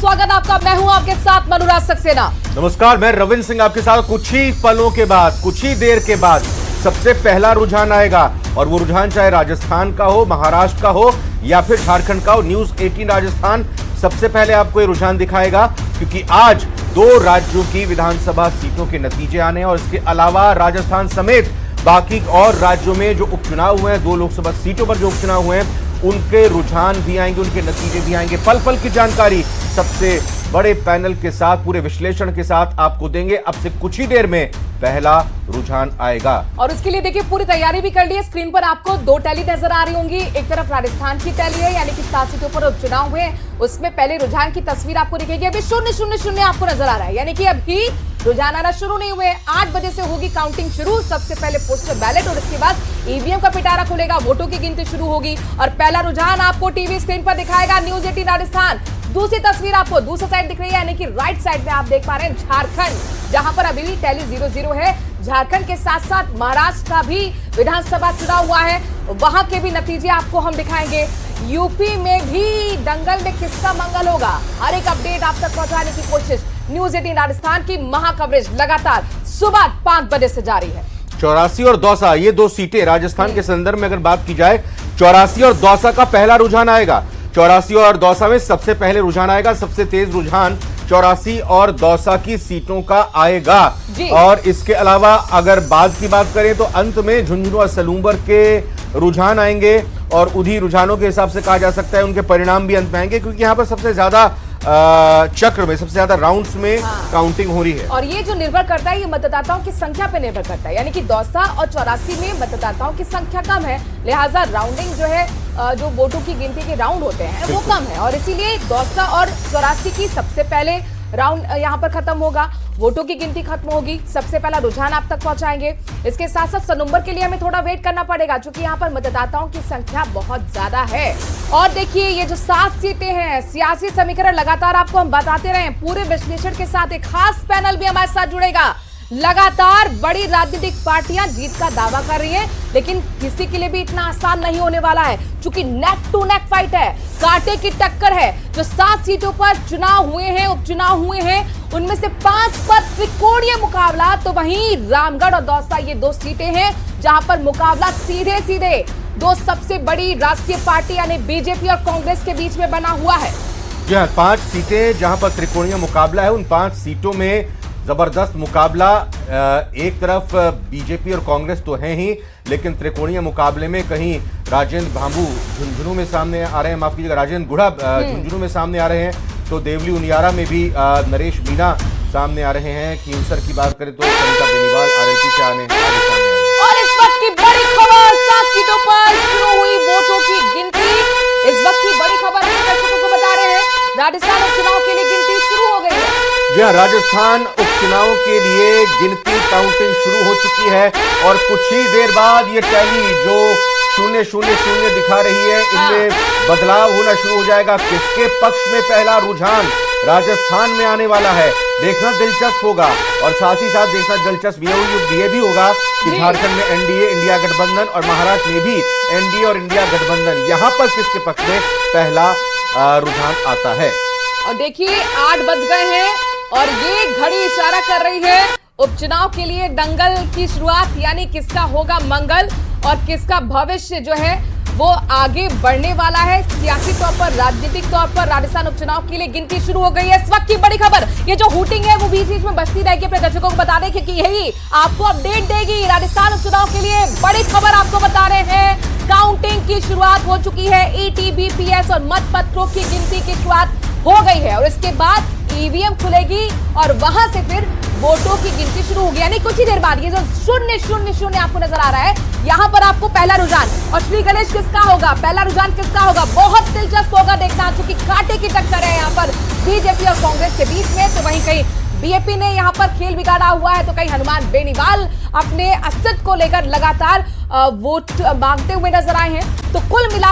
स्वागत आपका। मैं हूं आपके साथ अनुराग सक्सेना। नमस्कार, मैं रविंद्र सिंह आपके साथ। कुछ ही पलों के बाद, कुछ ही देर के बाद सबसे पहला रुझान आएगा और वो रुझान चाहे राजस्थान का हो, महाराष्ट्र का हो या फिर झारखंड का हो। न्यूज 18 राजस्थान सबसे पहले आपको ये रुझान दिखाएगा क्योंकि आज 2 राज्यों की विधानसभा सीटों के नतीजे आने हैं और इसके अलावा राजस्थान समेत बाकी और राज्यों में जो उपचुनाव हुए हैं, 2 लोकसभा सीटों पर जो उपचुनाव हुए हैं, उनके रुझान भी आएंगे, उनके नतीजे भी आएंगे। पल पल की जानकारी सबसे बड़े पैनल के साथ, पूरे विश्लेषण के साथ आपको देंगे। अब से कुछ ही देर में पहला रुझान आएगा और उसके लिए देखिए पूरी तैयारी भी कर ली है। स्क्रीन पर आपको 2 टैली नजर आ रही होंगी। एक तरफ राजस्थान की टैली है, यानी कि 7 सीटों पर उपचुनाव हुए, उसमें पहले रुझान की तस्वीर आपको दिखेगी। अभी 000 आपको नजर आ रहा है, यानी कि अभी रुझान आना शुरू नहीं हुए। 8 बजे से होगी काउंटिंग शुरू। सबसे पहले पोस्टल बैलेट और उसके बाद ईवीएम का पिटारा खुलेगा, वोटों की गिनती शुरू होगी और पहला रुझान आपको टीवी स्क्रीन पर दिखाएगा न्यूज 18 राजस्थान। दूसरी तस्वीर आपको दूसरी साइड दिख रही है, यानी कि राइट साइड में आप देख पा रहे हैं झारखंड, जहां पर अभी भी टैली 0-0 है। झारखंड के साथ साथ महाराष्ट्र का भी विधानसभा चुनाव हुआ है, वहां के भी नतीजे आपको हम दिखाएंगे। यूपी में भी दंगल में किसका मंगल होगा, हर एक अपडेट आप तक पहुंचाने की कोशिश न्यूज 18 राजस्थान की महा कवरेज लगातार सुबह 5 बजे से जारी है। 84 और दौसा, ये 2 सीटें राजस्थान के संदर्भ में अगर बात की जाए, 84 और दौसा का पहला रुझान आएगा। 84 और दौसा में सबसे पहले रुझान आएगा। सबसे तेज रुझान 84 और दौसा की सीटों का आएगा। और इसके अलावा अगर बाद की बात करें तो अंत में झुंझुनू और सलूंबर के रुझान आएंगे और उन्हीं रुझानों के हिसाब से कहा जा सकता है उनके परिणाम भी अंत में आएंगे, क्योंकि यहां पर सबसे ज्यादा चक्र में, सबसे ज्यादा राउंड्स में काउंटिंग हो रही है। और ये जो निर्भर करता है, ये मतदाताओं की संख्या पे निर्भर करता है, यानी कि दौसा और 84 में मतदाताओं की संख्या कम है, लिहाजा राउंडिंग जो है, जो वोटों की गिनती के राउंड होते हैं वो कम है और इसीलिए दौसा और 84 की सबसे पहले राउंड यहाँ पर खत्म होगा, वोटों की गिनती खत्म होगी, सबसे पहला रुझान आप तक पहुंचाएंगे। इसके साथ साथ सलूंबर के लिए हमें थोड़ा वेट करना पड़ेगा क्योंकि यहाँ पर मतदाताओं की संख्या बहुत ज्यादा है। और देखिए ये जो 7 सीटें हैं, सियासी समीकरण लगातार आपको हम बताते रहे, पूरे विश्लेषण के साथ एक खास पैनल भी हमारे साथ जुड़ेगा। लगातार बड़ी राजनीतिक पार्टियां जीत का दावा कर रही हैं, लेकिन किसी के लिए भी इतना आसान नहीं होने वाला है क्योंकि नेक टू नेक फाइट है, कांटे की टक्कर है। जो 7 सीटों पर चुनाव हुए हैं, उपचुनाव हुए हैं, उनमें से 5 पर त्रिकोणीय मुकाबला, तो वहीं रामगढ़ और दौसा ये 2 सीटें हैं जहां पर मुकाबला सीधे सीधे 2 सबसे बड़ी राष्ट्रीय पार्टी यानी बीजेपी और कांग्रेस के बीच में बना हुआ है। जी हाँ, 5 सीटें जहां पर त्रिकोणीय मुकाबला है। उन 5 सीटों में जबरदस्त मुकाबला। एक तरफ बीजेपी और कांग्रेस तो है ही, लेकिन त्रिकोणीय मुकाबले में कहीं राजेंद्र भांबू झुंझुनू में सामने आ रहे हैं, माफ कीजिएगा राजेंद्र गुढ़ा झुंझुनू में सामने आ रहे हैं, तो देवली उनियारा में भी नरेश मीणा सामने आ रहे हैं। खींवसर की बात करें तो सरिता बेनीवाल आरएलपी से आने और इस वक्त की बड़ी खबर, 7 सीटों पर शुरू हुई वोटों की गिनती। इस वक्त की बड़ी खबर हम दर्शकों को बता रहे हैं, राजस्थान उपचुनाव के लिए गिनती शुरू हो गई है। जी हाँ, राजस्थान उपचुनाव के लिए गिनती, काउंटिंग शुरू हो चुकी है और कुछ ही देर बाद ये टैली जो 000 दिखा रही है, इनमें बदलाव होना शुरू हो जाएगा। किसके पक्ष में पहला रुझान राजस्थान में आने वाला है, देखना दिलचस्प होगा। और साथ ही साथ देखना दिलचस्प ये भी होगा कि झारखंड में एनडीए, इंडिया गठबंधन, और महाराष्ट्र में भी एनडीए और इंडिया गठबंधन, यहां पर किसके पक्ष में पहला रुझान आता है। और देखिए 8 बज गए हैं और ये घड़ी इशारा कर रही है उपचुनाव के लिए दंगल की शुरुआत, यानी किसका होगा मंगल और किसका भविष्य जो है वो आगे बढ़ने वाला है। सियासी तौर पर, राजनीतिक तौर पर राजस्थान उपचुनाव के लिए गिनती शुरू हो गई है। इस वक्त की बड़ी खबर, ये जो हूटिंग है वो बीच बीच में बजती रहेगी, अपने दर्शकों को बता दें क्योंकि यही आपको अपडेट देगी। राजस्थान उपचुनाव के लिए बड़ी खबर आपको बता रहे हैं, काउंटिंग की शुरुआत हो चुकी है। ईटीबीपीएस और मतपत्रों की गिनती की शुरुआत हो गई है और इसके बाद ईवीएम खुलेगी और वहां से फिर वोटों की गिनती शुरू होगी, यानी कुछ ही देर बाद। ये जो 000 आपको नजर आ रहा है, यहां पर आपको पहला रुझान, और श्री गणेश किसका होगा, पहला रुझान किसका होगा, बहुत दिलचस्प होगा देखना, क्योंकि कांटे की टक्कर है यहां पर बीजेपी और कांग्रेस के बीच में। तो वहीं कहीं बीएपी ने यहां पर खेल बिगाड़ा हुआ है, तो कहीं हनुमान बेनीवाल अपने अस्तित्व को लेकर लगातार वोट मांगते हुए नजर आए हैं। तो कुल मिला